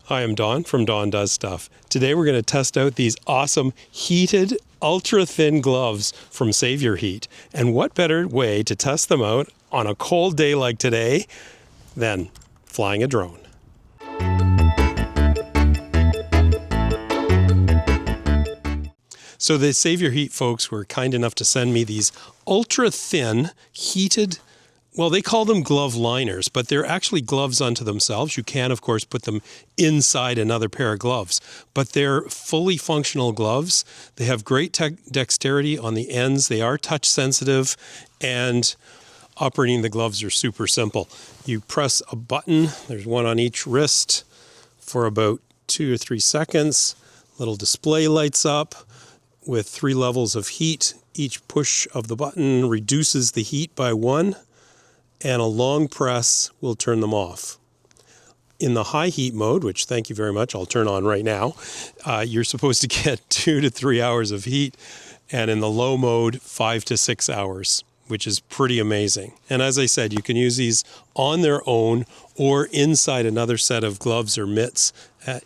Hi, I'm Don from Don Does Stuff. Today we're going to test out these awesome heated ultra-thin gloves from Savior Heat. And what better way to test them out on a cold day like today than flying a drone. So the Savior Heat folks were kind enough to send me these ultra-thin heated, well, they call them glove liners, but they're actually gloves unto themselves. You can, of course, put them inside another pair of gloves, but they're fully functional gloves. They have great dexterity on the ends. They are touch sensitive, and operating the gloves are super simple. You press a button, there's one on each wrist, for about 2 or 3 seconds. Little display lights up with 3 levels of heat. Each push of the button reduces the heat by 1. And a long press will turn them off. In the high heat mode, which thank you very much, I'll turn on right now, you're supposed to get 2 to 3 hours of heat, and in the low mode, 5 to 6 hours, which is pretty amazing. And as I said, you can use these on their own or inside another set of gloves or mitts,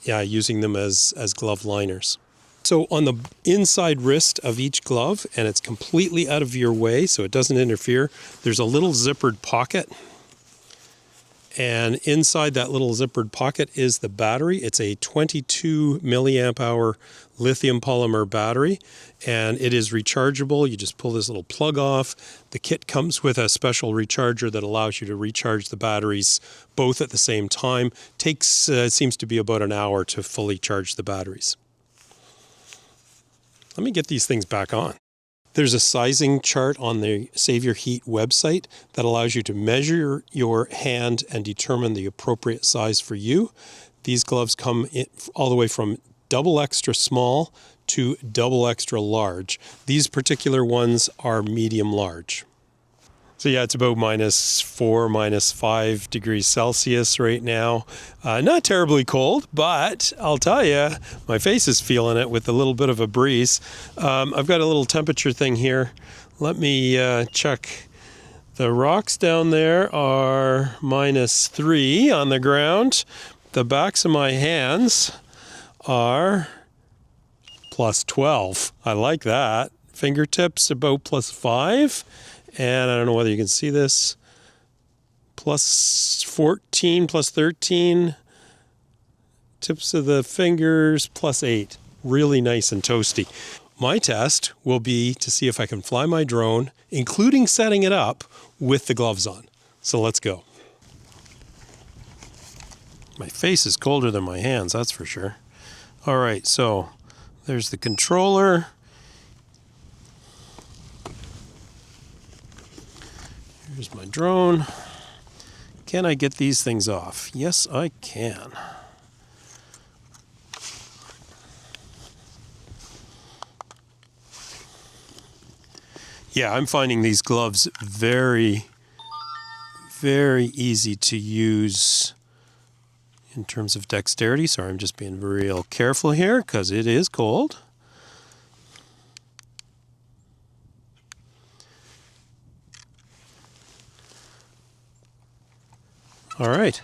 using them as glove liners. So on the inside wrist of each glove, and it's completely out of your way so it doesn't interfere, there's a little zippered pocket. And inside that little zippered pocket is the battery. It's a 22 milliamp hour lithium polymer battery, and it is rechargeable. You just pull this little plug off. The kit comes with a special recharger that allows you to recharge the batteries both at the same time. Takes, seems to be about an hour to fully charge the batteries. Let me get these things back on. There's a sizing chart on the Savior Heat website that allows you to measure your hand and determine the appropriate size for you. These gloves come in all the way from double extra small to double extra large. These particular ones are medium large. So yeah, it's about -4, -5 degrees Celsius right now. Not terribly cold, but I'll tell you, my face is feeling it with a little bit of a breeze. I've got a little temperature thing here. Let me check. The rocks down there are -3 on the ground. The backs of my hands are +12. I like that. Fingertips about +5. And I don't know whether you can see this, +14, +13, tips of the fingers, +8. Really nice and toasty. My test will be to see if I can fly my drone, including setting it up with the gloves on. So let's go. My face is colder than my hands, that's for sure. All right, so there's the controller. Here's my drone. Can I get these things off? Yes, I can. Yeah, I'm finding these gloves very, very easy to use in terms of dexterity. Sorry, I'm just being real careful here because it is cold. All right,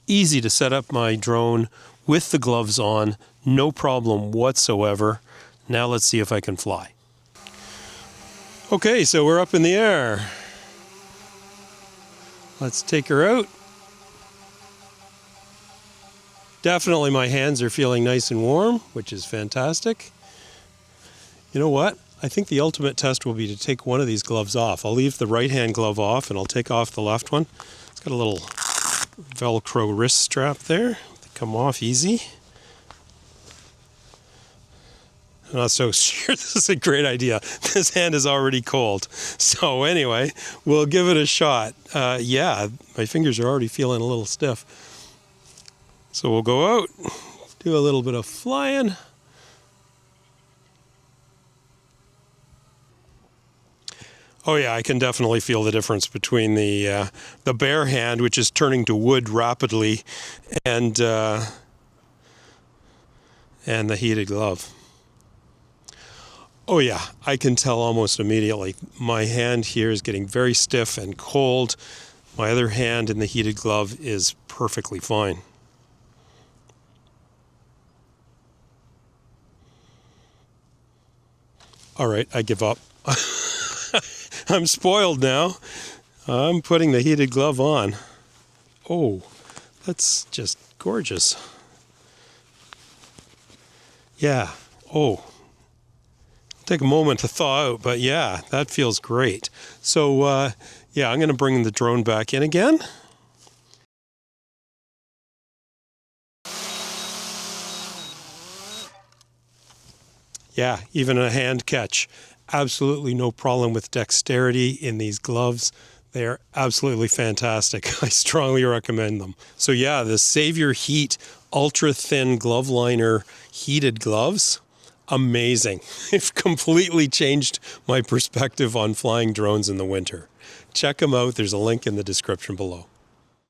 easy to set up my drone with the gloves on, no problem whatsoever. Now let's see if I can fly. Okay, so we're up in the air. Let's take her out. Definitely my hands are feeling nice and warm, which is fantastic. You know what? I think the ultimate test will be to take one of these gloves off. I'll leave the right hand glove off and I'll take off the left one. Got a little Velcro wrist strap there. They come off easy. I'm not so sure this is a great idea. This hand is already cold. So anyway, we'll give it a shot. Yeah, my fingers are already feeling a little stiff. So we'll go out, do a little bit of flying. Oh yeah, I can definitely feel the difference between the bare hand, which is turning to wood rapidly, and the heated glove. Oh yeah, I can tell almost immediately. My hand here is getting very stiff and cold. My other hand in the heated glove is perfectly fine. All right, I give up. I'm spoiled now. I'm putting the heated glove on. Oh, that's just gorgeous. Yeah. Oh, take a moment to thaw out, but yeah, that feels great. So yeah, I'm going to bring the drone back in again. Yeah, even a hand catch. Absolutely no problem with dexterity in these gloves. They are absolutely fantastic. I strongly recommend them. So yeah, the Savior Heat ultra thin glove liner heated gloves, amazing. They've completely changed my perspective on flying drones in the winter. Check them out. There's a link in the description below.